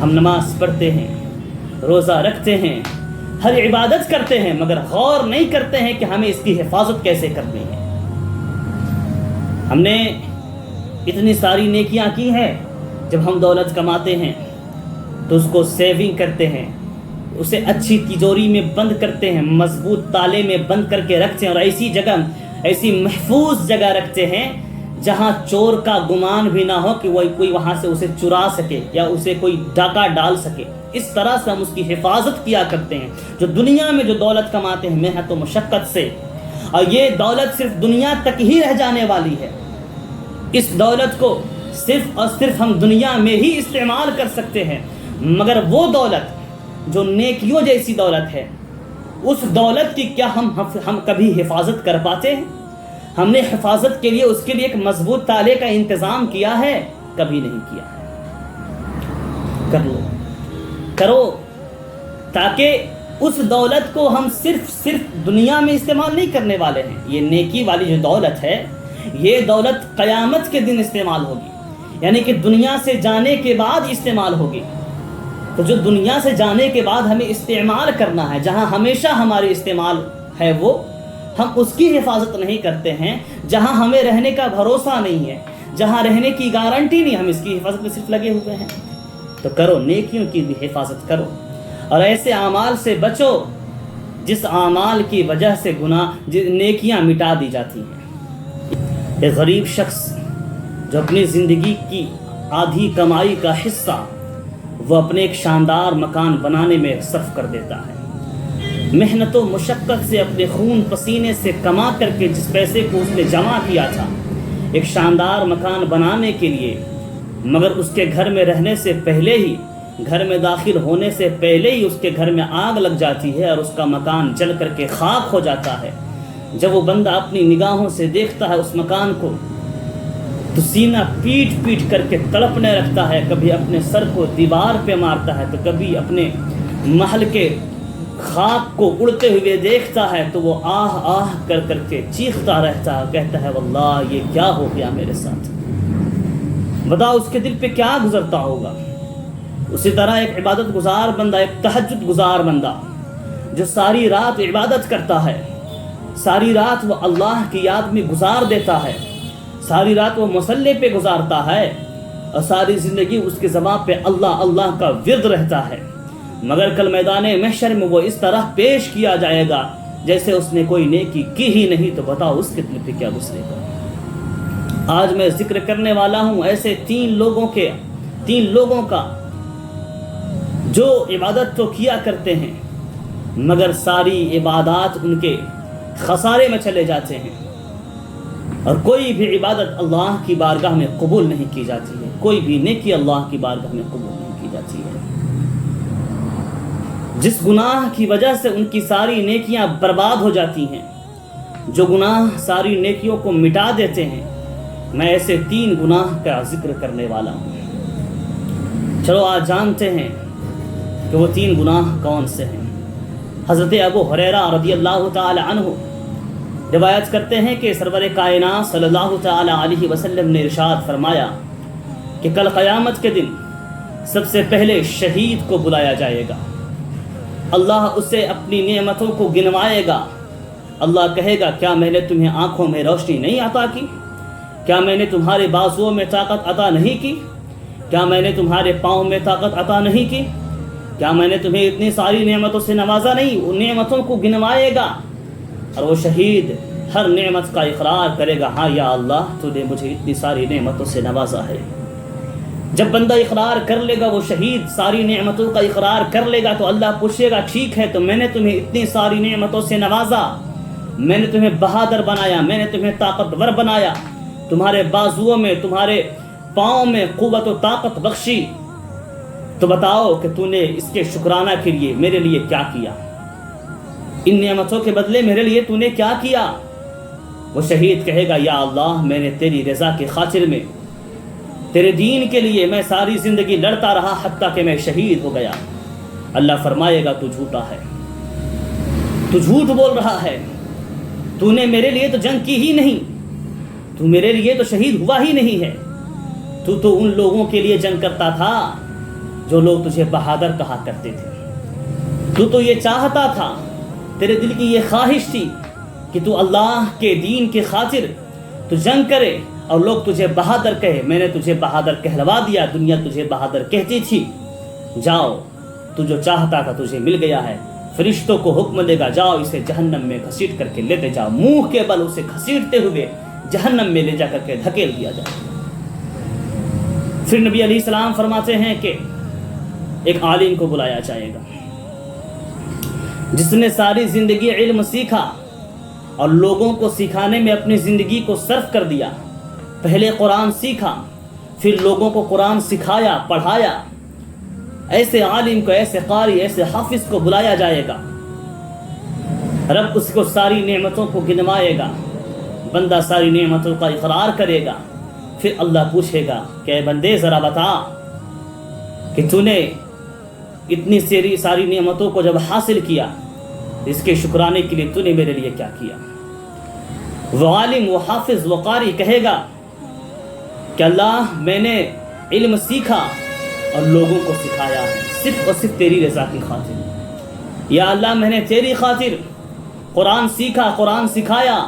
ہم نماز پڑھتے ہیں، روزہ رکھتے ہیں، ہر عبادت کرتے ہیں، مگر غور نہیں کرتے ہیں کہ ہمیں اس کی حفاظت کیسے کرنی ہے۔ ہم نے اتنی ساری نیکیاں کی ہیں، جب ہم دولت کماتے ہیں تو اس کو سیونگ کرتے ہیں، اسے اچھی تجوری میں بند کرتے ہیں، مضبوط تالے میں بند کر کے رکھتے ہیں، اور ایسی جگہ، ایسی محفوظ جگہ رکھتے ہیں جہاں چور کا گمان بھی نہ ہو کہ وہ کوئی وہاں سے اسے چرا سکے یا اسے کوئی ڈاکہ ڈال سکے۔ اس طرح سے ہم اس کی حفاظت کیا کرتے ہیں۔ جو دنیا میں جو دولت کماتے ہیں محنت و مشقت سے، اور یہ دولت صرف دنیا تک ہی رہ جانے والی ہے، اس دولت کو صرف اور صرف ہم دنیا میں ہی استعمال کر سکتے ہیں، مگر وہ دولت جو نیکیوں جیسی دولت ہے، اس دولت کی کیا ہم کبھی حفاظت کر پاتے ہیں؟ ہم نے حفاظت کے لیے اس کے لیے ایک مضبوط تالے کا انتظام کیا ہے؟ کبھی نہیں کیا ہے۔ کرو تاکہ اس دولت کو ہم صرف دنیا میں استعمال نہیں کرنے والے ہیں۔ یہ نیکی والی جو دولت ہے، یہ دولت قیامت کے دن استعمال ہوگی، یعنی کہ دنیا سے جانے کے بعد استعمال ہوگی۔ تو جو دنیا سے جانے کے بعد ہمیں استعمال کرنا ہے، جہاں ہمیشہ ہماری استعمال ہے، وہ ہم اس کی حفاظت نہیں کرتے ہیں۔ جہاں ہمیں رہنے کا بھروسہ نہیں ہے، جہاں رہنے کی گارنٹی نہیں، ہم اس کی حفاظت میں صرف لگے ہوئے ہیں۔ تو کرو، نیکیوں کی بھی حفاظت کرو، اور ایسے اعمال سے بچو جس اعمال کی وجہ سے نیکیاں مٹا دی جاتی ہیں۔ ایک غریب شخص جو اپنی زندگی کی آدھی کمائی کا حصہ وہ اپنے ایک شاندار مکان بنانے میں صرف کر دیتا ہے، محنت و مشقت سے اپنے خون پسینے سے کما کر کے جس پیسے کو اس نے جمع کیا تھا ایک شاندار مکان بنانے کے لیے، مگر اس کے گھر میں رہنے سے پہلے ہی، گھر میں داخل ہونے سے پہلے ہی اس کے گھر میں آگ لگ جاتی ہے اور اس کا مکان جل کر کے خاک ہو جاتا ہے۔ جب وہ بندہ اپنی نگاہوں سے دیکھتا ہے اس مکان کو تو سینہ پیٹ پیٹ کر کے تڑپنے رکھتا ہے، کبھی اپنے سر کو دیوار پہ مارتا ہے تو کبھی اپنے محل کے خاک کو اڑتے ہوئے دیکھتا ہے تو وہ آہ آہ کر کر کے چیختا رہتا ہے، کہتا ہے واللہ یہ کیا ہو گیا میرے ساتھ۔ بتاؤ اس کے دل پہ کیا گزرتا ہوگا۔ اسی طرح ایک عبادت گزار بندہ، ایک تہجد گزار بندہ جو ساری رات عبادت کرتا ہے، ساری رات وہ اللہ کی یاد میں گزار دیتا ہے، ساری رات وہ مصلی پہ گزارتا ہے، اور ساری زندگی اس کے زبان پہ اللہ اللہ کا ورد رہتا ہے، مگر کل میدان محشر میں وہ اس طرح پیش کیا جائے گا جیسے اس نے کوئی نیکی کی ہی نہیں۔ تو بتاؤ اس کے دل پہ کیا گزرے گا۔ آج میں ذکر کرنے والا ہوں ایسے تین لوگوں کا جو عبادت تو کیا کرتے ہیں مگر ساری عبادات ان کے خسارے میں چلے جاتے ہیں، اور کوئی بھی عبادت اللہ کی بارگاہ میں قبول نہیں کی جاتی ہے، کوئی بھی نیکی اللہ کی بارگاہ میں قبول نہیں کی جاتی ہے۔ جس گناہ کی وجہ سے ان کی ساری نیکیاں برباد ہو جاتی ہیں، جو گناہ ساری نیکیوں کو مٹا دیتے ہیں، میں ایسے تین گناہ کا ذکر کرنے والا ہوں۔ چلو آج جانتے ہیں کہ وہ تین گناہ کون سے ہیں۔ حضرت ابو ہریرہ رضی اللہ تعالی عنہ روایت کرتے ہیں کہ سرور کائنات صلی اللہ تعالی علیہ وسلم نے ارشاد فرمایا کہ کل قیامت کے دن سب سے پہلے شہید کو بلایا جائے گا، اللہ اسے اپنی نعمتوں کو گنوائے گا۔ اللہ کہے گا کیا میں نے تمہیں آنکھوں میں روشنی نہیں عطا کی؟ کیا میں نے تمہارے بازوؤں میں طاقت عطا نہیں کی؟ کیا میں نے تمہارے پاؤں میں طاقت عطا نہیں کی؟ کیا میں نے تمہیں اتنی ساری نعمتوں سے نوازا نہیں؟ ان نعمتوں کو گنوائے گا، اور وہ شہید ہر نعمت کا اقرار کرے گا، ہاں یا اللہ تو نے مجھے اتنی ساری نعمتوں سے نوازا ہے۔ جب بندہ اقرار کر لے گا، وہ شہید ساری نعمتوں کا اقرار کر لے گا، تو اللہ پوچھے گا ٹھیک ہے تو میں نے تمہیں اتنی ساری نعمتوں سے نوازا، میں نے تمہیں بہادر بنایا، میں نے تمہیں طاقتور بنایا، تمہارے بازوؤں میں، تمہارے پاؤں میں قوت و طاقت بخشی، تو بتاؤ کہ تو نے اس کے شکرانہ کے لیے میرے لیے کیا کیا؟ ان نعمتوں کے بدلے میرے لیے تو نے کیا کیا؟ وہ شہید کہے گا یا اللہ میں نے تیری رضا کی خاطر میں، تیرے دین کے لیے میں ساری زندگی لڑتا رہا حتیٰ کہ میں شہید ہو گیا۔ اللہ فرمائے گا تو جھوٹا ہے، تو جھوٹ بول رہا ہے، تو نے میرے لیے تو جنگ کی ہی نہیں، تو میرے لیے تو شہید ہوا ہی نہیں ہے، تو ان لوگوں کے لیے جنگ کرتا تھا جو لوگ تجھے بہادر کہا کرتے تھے۔ تو یہ چاہتا تھا، تیرے دل کی یہ خواہش تھی کہ تو اللہ کے دین کی خاطر تو جنگ کرے اور لوگ تجھے بہادر کہے۔ میں نے تجھے بہادر کہلوا دیا، دنیا تجھے بہادر کہتی تھی۔ جاؤ، تو جو چاہتا تھا تجھے مل گیا ہے۔ فرشتوں کو حکم دے گا، جاؤ اسے جہنم میں گھسیٹ کر کے لیتے جاؤ، منہ کے بل اسے گھسیٹتے ہوئے جہنم میں لے جا کر کے دھکیل دیا جائے۔ پھر نبی علیہ السلام فرماتے ہیں کہ ایک عالم کو بلایا جائے گا جس نے ساری زندگی علم سیکھا اور لوگوں کو سکھانے میں اپنی زندگی کو صرف کر دیا۔ پہلے قرآن سیکھا، پھر لوگوں کو قرآن سکھایا، پڑھایا۔ ایسے عالم کو، ایسے قاری، ایسے حافظ کو بلایا جائے گا۔ رب اس کو ساری نعمتوں کو گنوائے گا، بندہ ساری نعمتوں کا اقرار کرے گا۔ پھر اللہ پوچھے گا کہ اے بندے ذرا بتا کہ تو نے اتنی ساری نعمتوں کو جب حاصل کیا، اس کے شکرانے کے لیے تو نے میرے لیے کیا کیا؟ وہ عالم، وہ حافظ، وہ قاری کہے گا کہ اللہ میں نے علم سیکھا اور لوگوں کو سکھایا ہے صرف اور صرف تیری رضا کی خاطر۔ یا اللہ میں نے تیری خاطر قرآن سیکھا، قرآن سکھایا،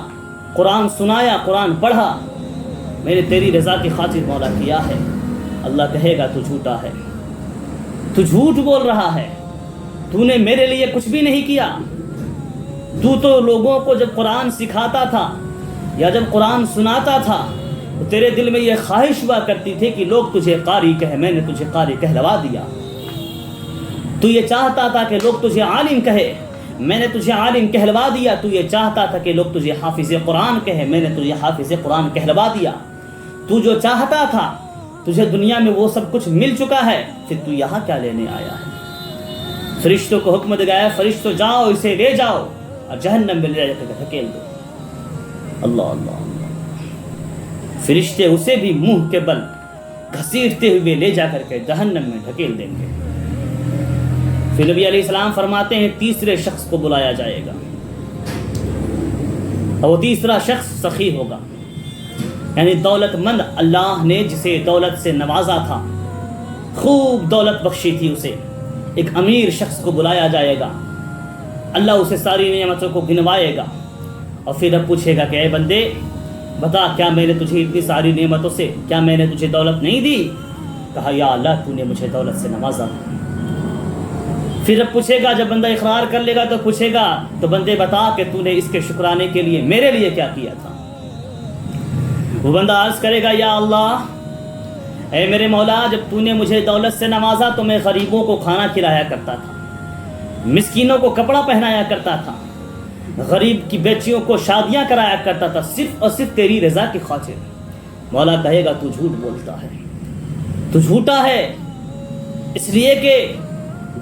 قرآن سنایا، قرآن پڑھا، میں نے تیری رضا کی خاطر مولا کیا ہے۔ اللہ کہے گا تو جھوٹا ہے، تو جھوٹ بول رہا ہے، تو نے میرے لیے کچھ بھی نہیں کیا۔ تو لوگوں کو جب قرآن سکھاتا تھا یا جب قرآن سناتا تھا تو تیرے دل میں یہ خواہش ہوا کرتی تھی کہ لوگ تجھے قاری کہے، میں نے تجھے قاری کہلوا دیا۔ تو یہ چاہتا تھا کہ لوگ تجھے عالم کہے، میں نے تجھے عالم کہلوا دیا۔ تو یہ چاہتا تھا کہ لوگ تجھے حافظ قرآن کہے، میں نے تجھے حافظ قرآن کہلوا دیا۔ تو جو چاہتا تھا، تجھے دنیا میں وہ سب کچھ مل چکا ہے، پھر تو یہاں کیا لینے آیا ہے؟ فرشتوں کو حکم دے گیا، فرشتوں جاؤ اسے لے جاؤ اور جہنم میں لے جا کر دھکیل دو۔ اللہ اللہ اللہ، فرشتے اسے بھی منہ کے بل گھسیٹتے ہوئے لے جا کر کے جہنم میں دھکیل دیں گے۔ پھر نبی علیہ السلام فرماتے ہیں تیسرے شخص کو بلایا جائے گا، اور وہ تیسرا شخص سخی ہوگا، یعنی دولت مند۔ اللہ نے جسے دولت سے نوازا تھا، خوب دولت بخشی تھی اسے، ایک امیر شخص کو بلایا جائے گا۔ اللہ اسے ساری نعمتوں کو گنوائے گا اور پھر اب پوچھے گا کہ اے بندے بتا، کیا میں نے تجھے اتنی ساری نعمتوں سے، کیا میں نے تجھے دولت نہیں دی؟ کہا یا اللہ تو نے مجھے دولت سے نوازا۔ پھر اب پوچھے گا، جب بندہ اقرار کر لے گا تو پوچھے گا تو بندے بتا کہ تو نے اس کے شکرانے کے لیے میرے لیے کیا کیا تھا؟ وہ بندہ عرض کرے گا یا اللہ اے میرے مولا، جب تو نے مجھے دولت سے نوازا تو میں غریبوں کو کھانا کھلایا کرتا تھا، مسکینوں کو کپڑا پہنایا کرتا تھا، غریب کی بیٹیوں کو شادیاں کرایا کرتا تھا، صرف اور صرف تیری رضا کی خاطر۔ مولا کہے گا تو جھوٹ بولتا ہے، تو جھوٹا ہے، اس لیے کہ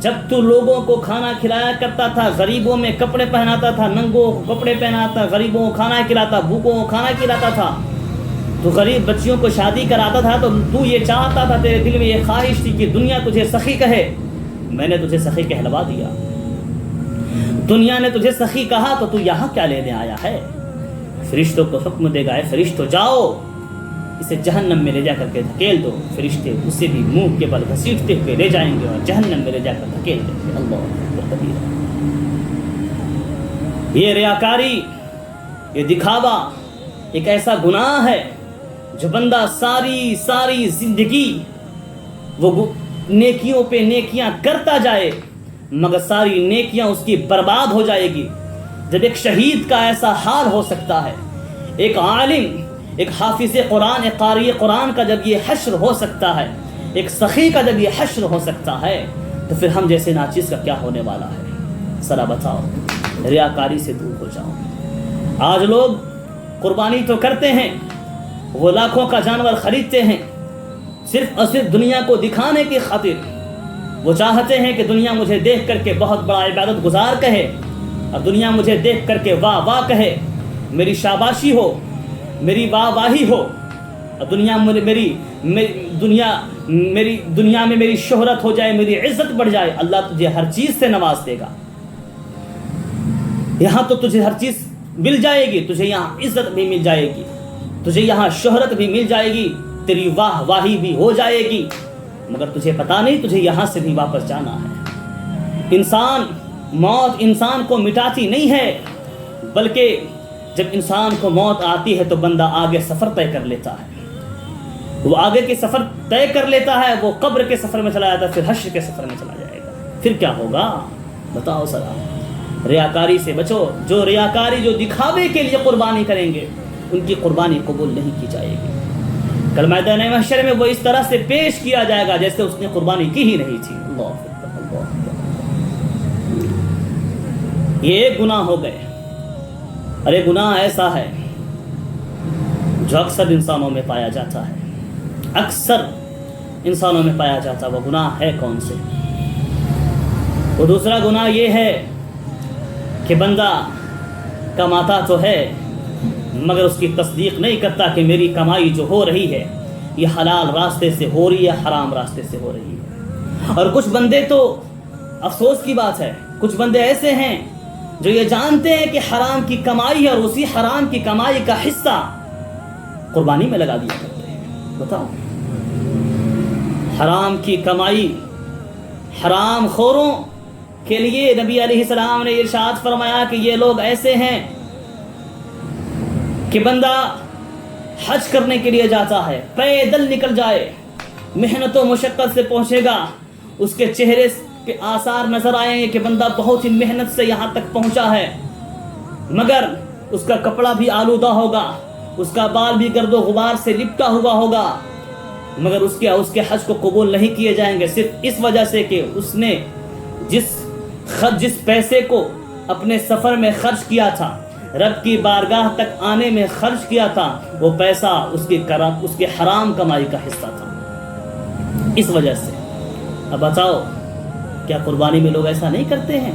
جب تو لوگوں کو کھانا کھلایا کرتا تھا، غریبوں میں کپڑے پہناتا تھا، ننگوں کو کپڑے پہناتا، غریبوں کو کھانا کھلاتا، بھوکوں کو کھانا کھلاتا تھا، تو غریب بچیوں کو شادی کراتا تھا، تو یہ چاہتا تھا، تیرے دل میں یہ خواہش تھی کہ دنیا تجھے سخی کہے، میں نے تجھے سخی کہلوا دیا۔ دنیا نے تجھے سخی کہا تو یہاں کیا لینے آیا ہے؟ فرشتوں کو حکم دے گا، اے فرشتوں جاؤ اسے جہنم میں لے جا کر کے دھکیل دو۔ فرشتے اسے بھی منہ کے بل گھسیٹتے ہوئے لے جائیں گے اور جہنم میں لے جا کر دھکیل دیں گے۔ اللہ اکبر۔ یہ ریاکاری، یہ دکھاوا ایک ایسا گناہ ہے جو بندہ ساری زندگی وہ نیکیوں پہ نیکیاں کرتا جائے مگر ساری نیکیاں اس کی برباد ہو جائے گی۔ جب ایک شہید کا ایسا حال ہو سکتا ہے، ایک عالم، ایک حافظ قرآن، ایک قاری قرآن کا جب یہ حشر ہو سکتا ہے، ایک سخی کا جب یہ حشر ہو سکتا ہے، تو پھر ہم جیسے ناچیز کا کیا ہونے والا ہے؟ ذرا بتاؤ، ریاکاری سے دور ہو جاؤ۔ آج لوگ قربانی تو کرتے ہیں، وہ لاکھوں کا جانور خریدتے ہیں صرف اور صرف دنیا کو دکھانے کی خاطر۔ وہ چاہتے ہیں کہ دنیا مجھے دیکھ کر کے بہت بڑا عبادت گزار کہے، اور دنیا مجھے دیکھ کر کے واہ واہ کہے، میری شاباشی ہو، میری واہ واہی ہو، اور دنیا میں میری شہرت ہو جائے، میری عزت بڑھ جائے۔ اللہ تجھے ہر چیز سے نواز دے گا، یہاں تو تجھے ہر چیز مل جائے گی، تجھے یہاں عزت بھی مل جائے گی، تجھے یہاں شہرت بھی مل جائے گی، تیری واہ واہی بھی ہو جائے گی، مگر تجھے پتا نہیں تجھے یہاں سے بھی واپس جانا ہے۔ موت انسان کو مٹاتی نہیں ہے، بلکہ جب انسان کو موت آتی ہے تو بندہ آگے سفر طے کر لیتا ہے، وہ آگے کے سفر طے کر لیتا ہے، وہ قبر کے سفر میں چلا جاتا ہے، پھر حشر کے سفر میں چلا جائے گا۔ پھر کیا ہوگا بتاؤ ذرا۔ ریاکاری سے بچو، جو ریاکاری جو دکھاوے کے لیے قربانی کریں گے ان کی قربانی قبول نہیں کی جائے گی۔ کل میدان محشر میں وہ اس طرح سے پیش کیا جائے گا جیسے اس نے قربانی کی ہی نہیں تھی۔ اللہ اکبر، اللہ اکبر۔ یہ ایک گناہ ہو گئے، اور ایک گناہ ایسا ہے جو اکثر انسانوں میں پایا جاتا ہے، اکثر انسانوں میں پایا جاتا ہے۔ وہ گناہ ہے کون سے؟ وہ دوسرا گناہ یہ ہے کہ بندہ کماتا تو ہے مگر اس کی تصدیق نہیں کرتا کہ میری کمائی جو ہو رہی ہے یہ حلال راستے سے ہو رہی ہے، حرام راستے سے ہو رہی ہے۔ اور کچھ بندے تو، افسوس کی بات ہے، کچھ بندے ایسے ہیں جو یہ جانتے ہیں کہ حرام کی کمائی ہے اور اسی حرام کی کمائی کا حصہ قربانی میں لگا دیا کرتے ہیں۔ بتاؤ، حرام کی کمائی حرام خوروں کے لیے نبی علیہ السلام نے ارشاد فرمایا کہ یہ لوگ ایسے ہیں کہ بندہ حج کرنے کے لیے جاتا ہے، پیدل نکل جائے، محنت و مشقت سے پہنچے گا، اس کے چہرے کے آثار نظر آئیں گے کہ بندہ بہت ہی محنت سے یہاں تک پہنچا ہے، مگر اس کا کپڑا بھی آلودہ ہوگا، اس کا بال بھی گرد و غبار سے لپٹا ہوا ہوگا، مگر اس کے حج کو قبول نہیں کیے جائیں گے، صرف اس وجہ سے کہ اس نے جس پیسے کو اپنے سفر میں خرچ کیا تھا، رب کی بارگاہ تک آنے میں خرچ کیا تھا، وہ پیسہ اس کے حرام کمائی کا حصہ تھا، اس وجہ سے۔ اب بتاؤ، کیا قربانی میں لوگ ایسا نہیں کرتے ہیں؟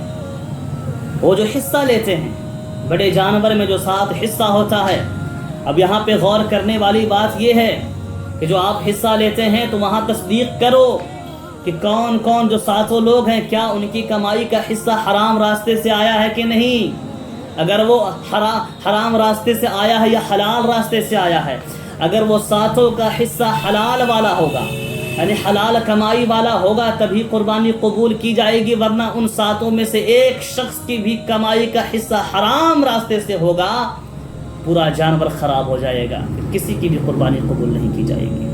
وہ جو حصہ لیتے ہیں، بڑے جانور میں جو 7 حصہ ہوتا ہے، اب یہاں پہ غور کرنے والی بات یہ ہے کہ جو آپ حصہ لیتے ہیں تو وہاں تصدیق کرو کہ کون کون جو 7 لوگ ہیں، کیا ان کی کمائی کا حصہ حرام راستے سے آیا ہے کہ نہیں۔ اگر وہ حرام راستے سے آیا ہے یا حلال راستے سے آیا ہے، اگر وہ 7 کا حصہ حلال والا ہوگا، یعنی حلال کمائی والا ہوگا، تبھی قربانی قبول کی جائے گی، ورنہ ان 7 میں سے ایک شخص کی بھی کمائی کا حصہ حرام راستے سے ہوگا، پورا جانور خراب ہو جائے گا، کسی کی بھی قربانی قبول نہیں کی جائے گی۔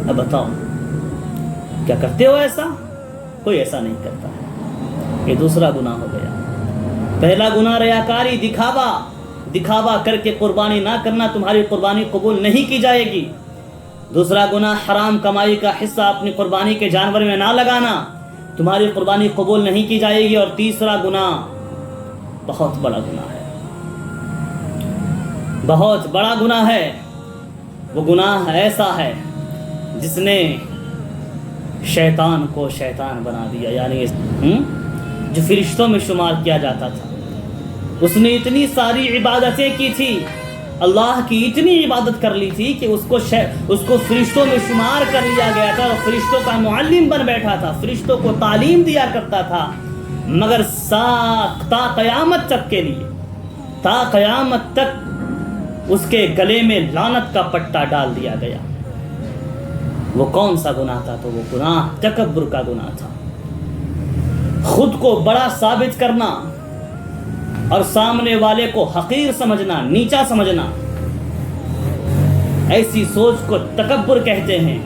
اب بتاؤ، کیا کرتے ہو ایسا؟ کوئی ایسا نہیں کرتا ہے۔ یہ دوسرا گناہ ہو گیا۔ پہلا گناہ ریاکاری، دکھاوا کر کے قربانی نہ کرنا، تمہاری قربانی قبول نہیں کی جائے گی۔ دوسرا گناہ حرام کمائی کا حصہ اپنی قربانی کے جانور میں نہ لگانا، تمہاری قربانی قبول نہیں کی جائے گی۔ اور تیسرا گناہ بہت بڑا گناہ ہے، بہت بڑا گناہ ہے۔ وہ گناہ ایسا ہے جس نے شیطان کو شیطان بنا دیا، یعنی جو فرشتوں میں شمار کیا جاتا تھا، اس نے اتنی ساری عبادتیں کی تھی، اللہ کی اتنی عبادت کر لی تھی کہ اس کو فرشتوں میں شمار کر لیا گیا تھا، اور فرشتوں کا معلم بن بیٹھا تھا، فرشتوں کو تعلیم دیا کرتا تھا، مگر تا قیامت تک کے لیے، تا قیامت تک اس کے گلے میں لعنت کا پٹا ڈال دیا گیا۔ وہ کون سا گناہ تھا؟ تو وہ گناہ تکبر کا گناہ تھا، خود کو بڑا ثابت کرنا اور سامنے والے کو حقیر سمجھنا، نیچا سمجھنا، ایسی سوچ کو تکبر کہتے ہیں۔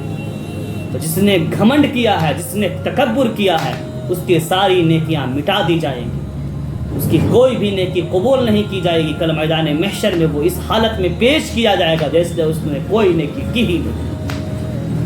تو جس نے گھمنڈ کیا ہے، جس نے تکبر کیا ہے، اس کی ساری نیکیاں مٹا دی جائیں گی، اس کی کوئی بھی نیکی قبول نہیں کی جائے گی۔ کل میدان محشر میں وہ اس حالت میں پیش کیا جائے گا جیسے اس نے کوئی نیکی کی ہی نہیں۔